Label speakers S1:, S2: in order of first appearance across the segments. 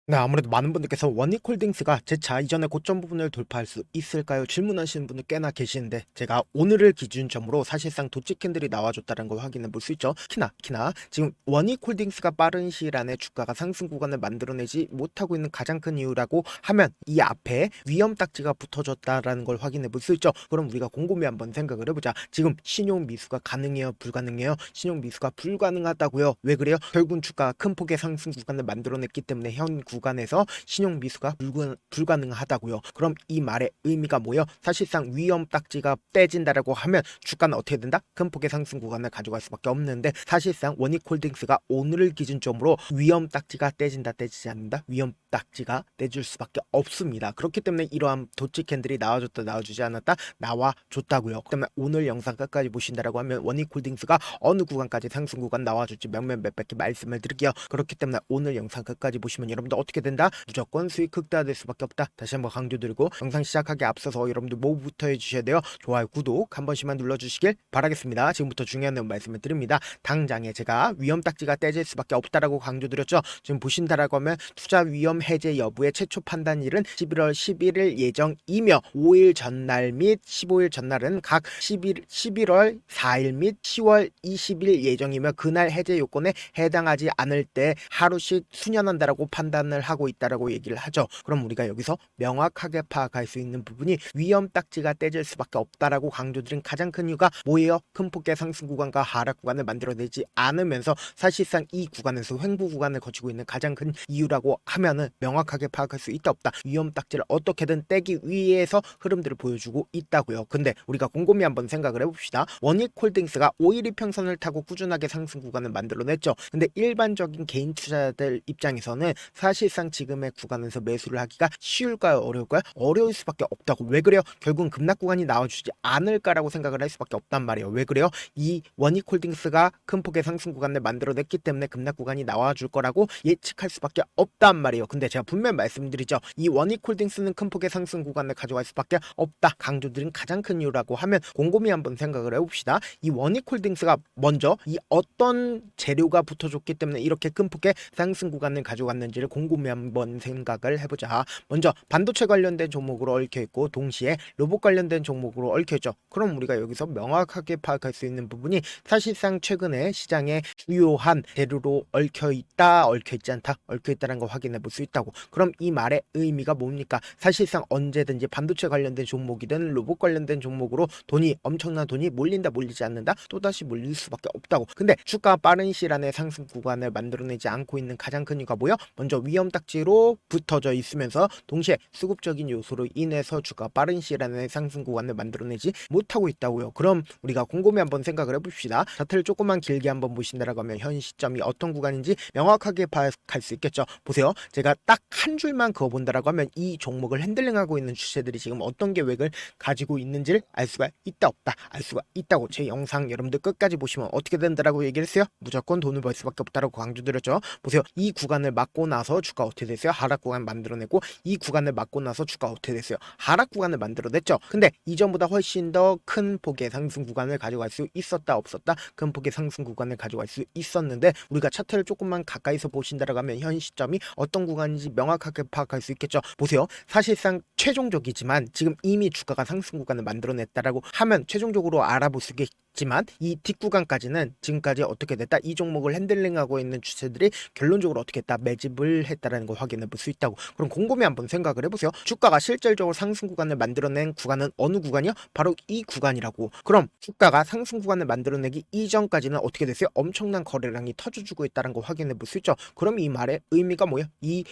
S1: 네, 아무래도 많은 분들께서 원익홀딩스가 재차 이전의 고점 부분을 돌파할 수 있을까요? 질문하시는 분들 꽤나 계시는데 제가 오늘을 기준점으로 사실상 도치 캔들이 나와줬다는 걸 확인해 볼 수 있죠. 키나 지금 원익홀딩스가 빠른 시일 안에 주가가 상승 구간을 만들어내지 못하고 있는 가장 큰 이유라고 하면 이 앞에 위험 딱지가 붙어졌다라는 걸 확인해 볼 수 있죠. 그럼 우리가 곰곰이 한번 생각을 해보자. 지금 신용 미수가 가능해요? 불가능해요? 신용 미수가 불가능하다고요. 왜 그래요? 결국은 주가가 큰 폭의 상승 구간을 만들어냈기 때문에 현 구간에서 신용 미수가 불가능하다고요. 그럼 이 말의 의미가 뭐예요? 사실상 위험 딱지가 떼진다라고 하면 주가는 어떻게 된다? 큰 폭의 상승 구간을 가져갈 수밖에 없는데 사실상 원익홀딩스가 오늘을 기준점으로 위험 딱지가 떼진다 떼지지 않는다? 위험 딱지가 떼줄 수밖에 없습니다. 그렇기 때문에 이러한 도치 캔들이 나와줬다 나와주지 않았다? 나와줬다고요. 그 때문에 오늘 영상 끝까지 보신다라고 하면 원익홀딩스가 어느 구간까지 상승 구간 나와줄지 몇몇몇몇개 말씀을 드릴게요. 그렇기 때문에 오늘 영상 끝까지 보시면 여러분들 어떻게 된다? 무조건 수익 극대화될 수밖에 없다. 다시 한번 강조드리고 영상 시작하기 앞서서 여러분들 뭐부터 해주셔야 돼요? 좋아요, 구독 한 번씩만 눌러주시길 바라겠습니다. 지금부터 중요한 내용 말씀을 드립니다. 당장에 제가 위험 딱지가 떼질 수밖에 없다라고 강조드렸죠. 지금 보신다라고 하면 투자 위험 해제 여부의 최초 판단일은 11월 11일 예정이며 5일 전날 및 15일 전날은 각 11월 4일 및 10월 20일 예정이며 그날 해제 요건에 해당하지 않을 때 하루씩 수년한다라고 판단을 하고 있다라고 얘기를 하죠. 그럼 우리가 여기서 명확하게 파악할 수 있는 부분이 위험 딱지가 떼질 수밖에 없다라고 강조드린 가장 큰 이유가 뭐예요? 큰 폭의 상승 구간과 하락 구간을 만들어내지 않으면서 사실상 이 구간에서 횡보 구간을 거치고 있는 가장 큰 이유라고 하면은 명확하게 파악할 수 있다 없다. 위험 딱지를 어떻게든 떼기 위해서 흐름들을 보여주고 있다고요. 근데 우리가 곰곰이 한번 생각을 해봅시다. 원익홀딩스가 5일 이평선을 타고 꾸준하게 상승 구간을 만들어냈죠. 근데 일반적인 개인 투자자들 입장에서는 사실상 지금의 구간에서 매수를 하기가 쉬울까요? 어려울까요? 어려울 수밖에 없다고. 왜 그래요? 결국은 급락 구간이 나와주지 않을까라고 생각을 할 수밖에 없단 말이에요. 왜 그래요? 이 원익홀딩스가 큰 폭의 상승 구간을 만들어냈기 때문에 급락 구간이 나와줄 거라고 예측할 수밖에 없단 말이에요. 근데 제가 분명히 말씀드리죠. 이 원익홀딩스는 큰 폭의 상승 구간을 가져갈 수밖에 없다. 강조드린 가장 큰 이유라고 하면 곰곰이 한번 생각을 해봅시다. 이 원익홀딩스가 먼저 이 어떤 재료가 붙어줬기 때문에 이렇게 큰 폭의 상승 구간을 가져갔는지를 곰곰이 한번 생각을 해보자. 먼저 반도체 관련된 종목으로 얽혀있고 동시에 로봇 관련된 종목으로 얽혀있죠. 그럼 우리가 여기서 명확하게 파악할 수 있는 부분이 사실상 최근에 시장에 주요한 재료로 얽혀있다 얽혀있지 않다 얽혀있다는 걸 확인해 볼 수 있다고. 그럼 이 말의 의미가 뭡니까? 사실상 언제든지 반도체 관련된 종목이든 로봇 관련된 종목으로 엄청난 돈이 몰린다 몰리지 않는다 또다시 몰릴 수밖에 없다고. 근데 주가 빠른 시일 안에 상승 구간을 만들어내지 않고 있는 가장 큰 이유가 뭐야? 먼저 위험 딱지로 붙어져 있으면서 동시에 수급적인 요소로 인해서 주가 빠른 시일 안에 상승 구간을 만들어내지 못하고 있다고요. 그럼 우리가 곰곰이 한번 생각을 해봅시다. 차트를 조금만 길게 한번 보신다라고 하면 현 시점이 어떤 구간인지 명확하게 파악할 수 있겠죠. 보세요. 제가 딱 한 줄만 그어본다라고 하면 이 종목을 핸들링하고 있는 주체들이 지금 어떤 계획을 가지고 있는지를 알 수가 있다 없다 알 수가 있다고. 제 영상 여러분들 끝까지 보시면 어떻게 된다라고 얘기를 했어요? 무조건 돈을 벌 수밖에 없다라고 강조드렸죠. 보세요. 이 구간을 맞고 나서 주가 어떻게 됐어요? 하락 구간 만들어내고 이 구간을 맞고 나서 주가 어떻게 됐어요? 하락 구간을 만들어냈죠. 근데 이전보다 훨씬 더 큰 폭의 상승 구간을 가져갈 수 있었다 없었다? 큰 폭의 상승 구간을 가져갈 수 있었는데 우리가 차트를 조금만 가까이서 보신다라고 하면 현 시점이 어떤 구간인지 명확하게 파악할 수 있겠죠. 보세요. 사실상 최종적이지만 지금 이미 주가가 상승 구간을 만들어냈다라고 하면 최종적으로 알아볼 수 있겠지만 이 뒷구간까지는 지금까지 어떻게 됐다? 이 종목을 핸들링하고 있는 주체들이 결론적으로 어떻게 했다? 매집을 했다라는 걸 확인해 볼 수 있다고. 그럼 곰곰이 한번 생각을 해보세요. 주가가 실질적으로 상승 구간을 만들어낸 구간은 어느 구간이요? 바로 이 구간이라고. 그럼 주가가 상승 구간을 만들어내기 이전까지는 어떻게 됐어요? 엄청난 거래량이 터져주고 있다는 걸 확인해 볼 수 있죠. 그럼 이 말의 의미가 뭐예요? 이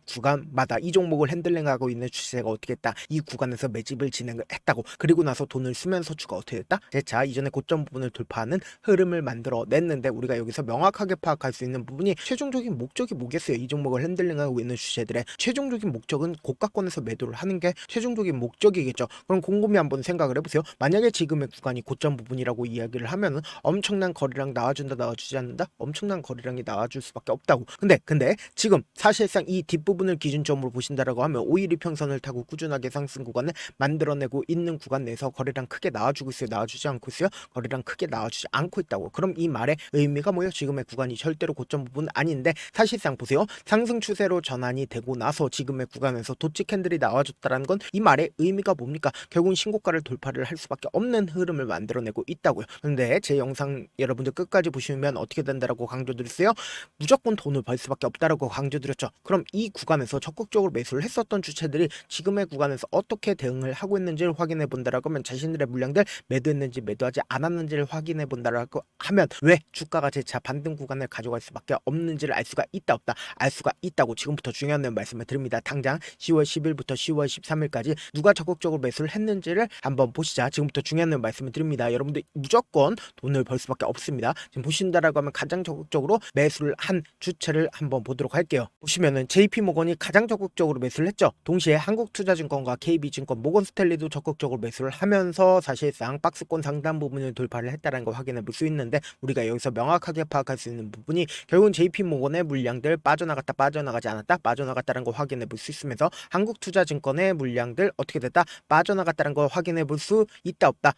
S1: 구간마다 이 종목을 핸들링하고 있는 주체가 어떻게 했다? 이 구간에서 매집을 진행을 했다고. 그리고 나서 돈을 쓰면서 주가 어떻게 됐다? 자, 이전에 고점 부분을 돌파하는 흐름을 만들어냈는데 우리가 여기서 명확하게 파악할 수 있는 부분이 최종적인 목적이 뭐겠어요? 이 종목을 핸들링하고 있는 주체들의 최종적인 목적은 고가권에서 매도를 하는 게 최종적인 목적이겠죠. 그럼 곰곰이 한번 생각을 해보세요. 만약에 지금의 구간이 고점 부분이라고 이야기를 하면은 엄청난 거래량 나와준다 나와주지 않는다? 엄청난 거래량이 나와줄 수밖에 없다고. 근데 지금 사실상 이 뒷부분을 기준점으로 보신다라고 하면 5일 이평선을 타고 꾸준하게 상승 구간을 만들어내고 있는 구간 내에서 거래량 크게 나와주고 있어요? 나와주지 않고 있어요? 거래량 크게 나와주지 않고 있다고. 그럼 이 말의 의미가 뭐예요? 지금의 구간이 절대로 고점 부분은 아닌데 사실상 보세요. 상승 추세로 전환이 되고 나서 지금의 구간에서 도치 캔들이 나와줬다는 건 이 말의 의미가 뭡니까? 결국은 신고가를 돌파를 할 수밖에 없는 흐름을 만들어내고 있다고요. 근데 제 영상 여러분들 끝까지 보시면 어떻게 된다라고 강조드렸어요? 무조건 돈을 벌 수밖에 없다라고 강조드렸죠. 그럼 이 구간에서 적극적으로 매수를 했었던 주체들이 지금의 구간에서 어떻게 대응을 하고 있는지를 확인해 본다라고 하면 자신들의 물량들 매도했는지 매도하지 않았는지를 확인해 본다라고 하면 왜 주가가 재차 반등 구간을 가져갈 수밖에 없는지를 알 수가 있다 없다 알 수가 있다고 지금부터 중요한 내용 말씀을 드립니다. 당장 10월 10일부터 10월 13일까지 누가 적극적으로 매수를 했는지를 한번 보시자. 지금부터 중요한 내용 말씀을 드립니다. 여러분들 무조건 돈을 벌 수밖에 없습니다. 지금 보신다라고 하면 가장 적극적으로 매수를 한 주체를 한번 보도록 할게요. 보시면은 JP모건이 가장 적극적으로 매수를 했죠. 동시에 한국투자증권과 KB증권, 모건스탠리도 적극적으로 매수를 하면서 사실상 박스권 상단 부분을 돌파를 했다는 걸 확인해 볼 수 있는데 우리가 여기서 명확하게 파악할 수 있는 부분이 결국은 JP모건의 물량들 빠져나갔다 빠져나가지 않았다 빠져나갔다는 걸 확인해 볼 수 있으면서 한국투자증권의 물량들 어떻게 됐다 빠져나갔다는 걸 확인해 볼 수 있다 없다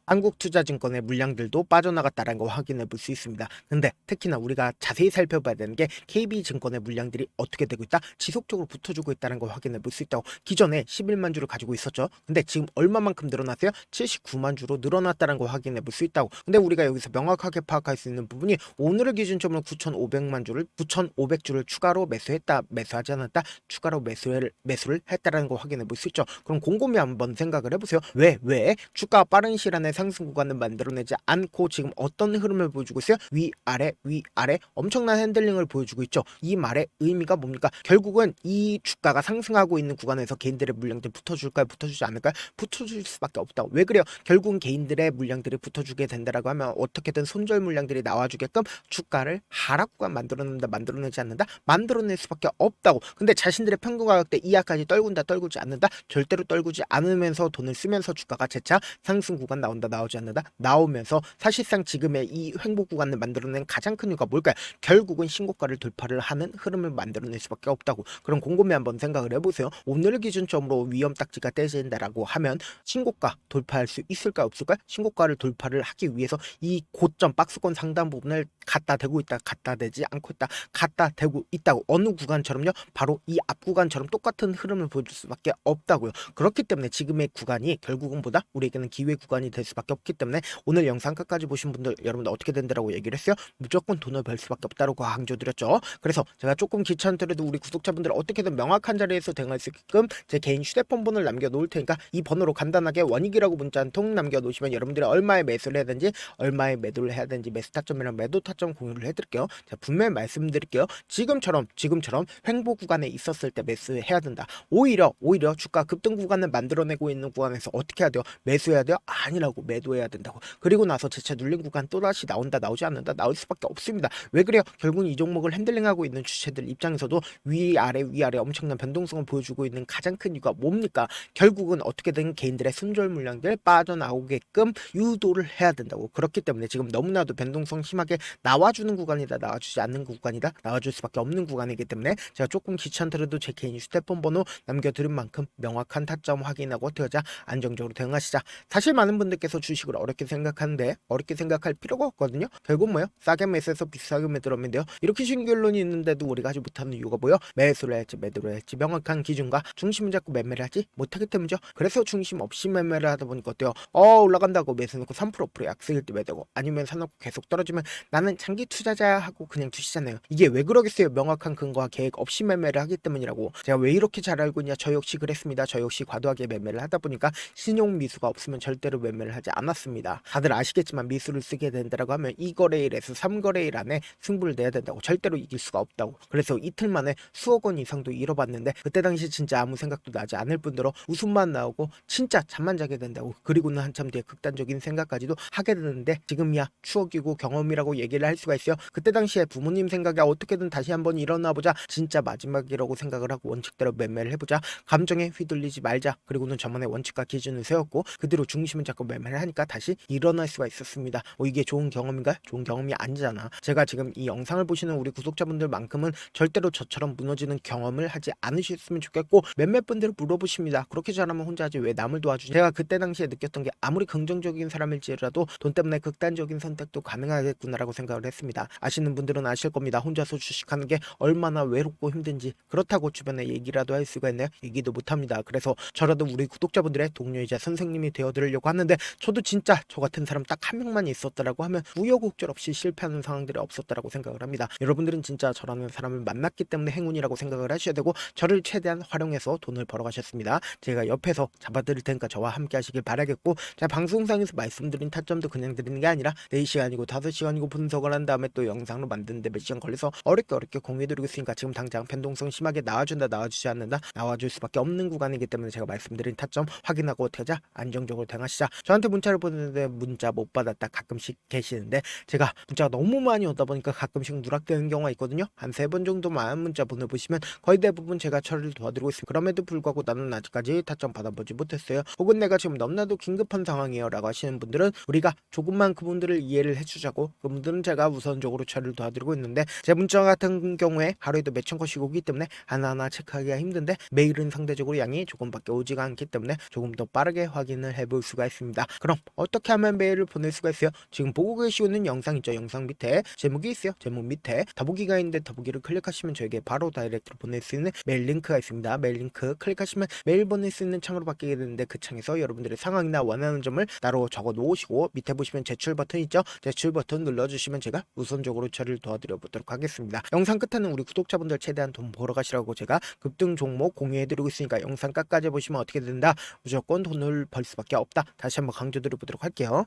S1: 한국투자증권의 물량들도 빠져나갔다는 걸 확인해 볼 수 있습니다. 근데 특히나 우리가 자세히 살펴봐야 되는 게 KB증권의 물량들이 어떻게 되고 있다? 지속적으로 붙어주고 있다는 걸 확인해 볼 수 있다고. 기존에 11만 주를 가지고 있었죠. 근데 지금 얼마만큼 늘어났어요? 79만 주로 늘어났다는 걸 확인해 볼 수 있다고. 근데 우리가 여기서 명확하게 파악할 수 있는 부분이 오늘을 기준점으로 9,500주를 추가로 매수하지 않았다, 추가로 매수를 했다는 걸 확인해 볼 수 있죠. 그럼 곰곰이 한번 생각을 해보세요. 왜 주가가 빠른 시간에 상승 구간을 만들어내지 않고 지금 어떤 흐름을 보여주고 있어요? 위아래 엄청난 핸들링을 보여주고 있죠. 이 말의 의미가 뭡니까? 결국은 이 주가가 상승하고 있는 구간에서 개인들의 물량들 붙어줄까요? 붙어주지 않을까요? 붙어줄 수밖에 없다고. 왜 그래요? 결국은 개인들의 물량들이 붙어주게 된다라고 하면 어떻게든 손절 물량들이 나와주게끔 주가를 하락 구간 만들어낸다, 만들어내지 않는다, 만들어낼 수밖에 없다고. 근데 자신들의 평균 가격대 이하까지 떨구지 않는다, 절대로 떨구지 않으면서 돈을 쓰면서 주가가 재차 상승 구간 나오지 않는다, 나오면서 사실상 지금의 이 횡보 구간을 만들어낸 가장 큰 이유가 뭘까요? 결국은 신고가를 돌파를 하는 흐름을 만들어낼 수밖에 없다고. 그럼 곰곰이 한번 생각을 해보세요. 오늘 기준점으로 위험 딱지가 떼진다라고 하면 신고가 돌파할 수 있을까 없을까? 신고가를 돌파를 하기 위해서 이 고점 박스권 상단 부분을 갖다 대고 있다, 갖다 대지 않고 있다, 갖다 대고 있다고. 어느 구간처럼요? 바로 이 앞 구간처럼 똑같은 흐름을 보여줄 수밖에 없다고요. 그렇기 때문에 지금의 구간이 결국은 보다 우리에게는 기회 구간이 될 수밖에 없기 때문에 오늘 영상 끝까지 보신 분들 여러분들 어떻게 된다라고 얘기를 했어요? 무조건 돈을 벌 수밖에 없다고 강조드렸죠. 그래서 제가 조금 귀찮더라도 우리 구독자분들 어떻게든 명확한 자리에서 대응할 수 있게끔 제 개인 휴대폰 번호를 남겨놓을 테니까 이 번호로 간단하게 원익이라고 문자 한 통 남겨놓으시면 여러분들이 얼마에 매수를 해야 되는지, 얼마에 매도를 해야 되는지, 매수 타점이랑 매도 타점 공유를 해드릴게요. 제가 분명히 말씀드릴게요. 지금처럼 횡보 구간에 있었을 때 매수해야 된다. 오히려 주가 급등 구간을 만들어내고 있는 구간에서 어떻게 해야 돼요? 매수해야 돼요? 아니라고. 매도해야 된다고. 그리고 나서 재차 눌린 구간 또다시 나온다, 나오지 않는다, 나올 수밖에 없습니다. 왜 그래요? 결국은 이 종목을 핸들링하고 있는 주체들 입장에서도 위아래 엄청난 변동성을 보여주고 있는 가장 큰 이유가 뭡니까? 결국은 어떻게든 개인들의 순절 물량들 빠져나오게끔 유도를 해야 된다고. 그렇기 때문에 지금 너무나도 변동성 심하게 나와주는 구간이다, 나와주지 않는 구간이다, 나와줄 수밖에 없는 구간이기 때문에 제가 조금 귀찮더라도 제 개인 휴대폰 번호 남겨드린 만큼 명확한 타점 확인하고 어떻게 안정적으로 대응하시자. 사실 많은 분들께서 주식을 어렵게 생각하는데 어렵게 생각할 필요가 없거든요. 결국 뭐요? 싸게 매수해서 비싸게 매도하면 돼요. 이렇게 쉬운 결론이 있는데도 우리가 하지 못하는 이유가 뭐요? 매수를 할지 매도를 할지 명확한 기준과 중심을 잡고 매매를 하지 못하기 때문이죠. 그래서 중심 없이 매매를 하다 보니까 어때요? 올라간다고 매수 놓고 3% 앞으로 약속일 때 매도고, 아니면 사놓고 계속 떨어지면 나는 장기 투자자 하고 그냥 두시잖아요. 이게 왜 그러겠어요? 명확한 근거와 계획 없이 매매를 하기 때문이라고. 제가 왜 이렇게 잘 알고 있냐? 저 역시 그랬습니다. 저 역시 과도하게 매매를 하다 보니까 신용 미수가 없으면 절대로 매매를 하지 않았습니다. 다들 아시겠지만 미수를 쓰게 된다라고 하면 2거래일에서 3거래일 안에 승부를 내야 된다고. 절대로 이길 수가 없다고. 그래서 이틀 만에 수억 원 이상도 잃어봤는데 그때 당시 진짜 아무 생각도 나지 않을 뿐더러 웃음만 나오고 진짜 잠만 자게 된다고. 그리고는 한참 뒤에 극단적인 생각까지도 하게 되는데 지금이야 추억이고 경험이라고 얘기를 할 수가 있어요. 그때 당시에 부모님 생각에 어떻게든 다시 한번 일어나보자, 진짜 마지막이라고 생각을 하고 원칙대로 매매를 해보자, 감정에 휘둘리지 말자, 그리고는 저만의 원칙과 기준을 세웠고 그대로 중심을 잡고 매매를 말을 하니까 다시 일어날 수가 있었습니다. 이게 좋은 경험인가? 좋은 경험이 아니잖아. 제가 지금 이 영상을 보시는 우리 구독자분들만큼은 절대로 저처럼 무너지는 경험을 하지 않으셨으면 좋겠고, 몇몇 분들 물어보십니다. 그렇게 잘하면 혼자 하지 왜 남을 도와주지? 제가 그때 당시에 느꼈던 게 아무리 긍정적인 사람일지라도 돈 때문에 극단적인 선택도 가능하겠구나라고 생각을 했습니다. 아시는 분들은 아실 겁니다. 혼자서 주식하는 게 얼마나 외롭고 힘든지. 그렇다고 주변에 얘기라도 할 수가 있나요? 얘기도 못합니다. 그래서 저라도 우리 구독자분들의 동료이자 선생님이 되어드리려고 하는데, 저도 진짜 저 같은 사람 딱 한 명만 있었다라고 하면 우여곡절 없이 실패하는 상황들이 없었다라고 생각을 합니다. 여러분들은 진짜 저라는 사람을 만났기 때문에 행운이라고 생각을 하셔야 되고, 저를 최대한 활용해서 돈을 벌어가셨습니다. 제가 옆에서 잡아드릴 테니까 저와 함께 하시길 바라겠고, 제가 방송상에서 말씀드린 타점도 그냥 드리는 게 아니라 4시간이고 5시간이고 분석을 한 다음에 또 영상으로 만드는데 몇 시간 걸려서 어렵게 공유해드리고 있으니까 지금 당장 변동성 심하게 나와준다 나와주지 않는다 나와줄 수밖에 없는 구간이기 때문에 제가 말씀드린 타점 확인하고 어떻게 하자, 안정적으로 대응하시자. 저한테 문자를 보내는데 문자 못 받았다 가끔씩 계시는데, 제가 문자가 너무 많이 오다 보니까 가끔씩 누락되는 경우가 있거든요. 한 3번 정도만 문자 보내보시면 거의 대부분 제가 처리를 도와드리고 있습니다. 그럼에도 불구하고 나는 아직까지 타점 받아보지 못했어요. 혹은 내가 지금 너무나도 긴급한 상황이에요 라고 하시는 분들은 우리가 조금만 그분들을 이해를 해주자고, 그분들은 제가 우선적으로 처리를 도와드리고 있는데, 제 문자 같은 경우에 하루에도 몇천 건씩 오기 때문에 하나하나 체크하기가 힘든데, 메일은 상대적으로 양이 조금밖에 오지가 않기 때문에 조금 더 빠르게 확인을 해볼 수가 있습니다. 그럼 어떻게 하면 메일을 보낼 수가 있어요? 지금 보고 계시고 있는 영상 있죠? 영상 밑에 제목이 있어요. 제목 밑에 더보기가 있는데 더보기를 클릭하시면 저에게 바로 다이렉트로 보낼 수 있는 메일 링크가 있습니다. 메일 링크 클릭하시면 메일 보낼 수 있는 창으로 바뀌게 되는데, 그 창에서 여러분들의 상황이나 원하는 점을 따로 적어 놓으시고 밑에 보시면 제출 버튼 있죠? 제출 버튼 눌러주시면 제가 우선적으로 처리를 도와드려 보도록 하겠습니다. 영상 끝에는 우리 구독자분들 최대한 돈 벌어 가시라고 제가 급등 종목 공유해드리고 있으니까 영상 끝까지 보시면 어떻게 된다? 무조건 돈을 벌 수밖에 없다. 다시 한번 강조드려 보도록 할게요.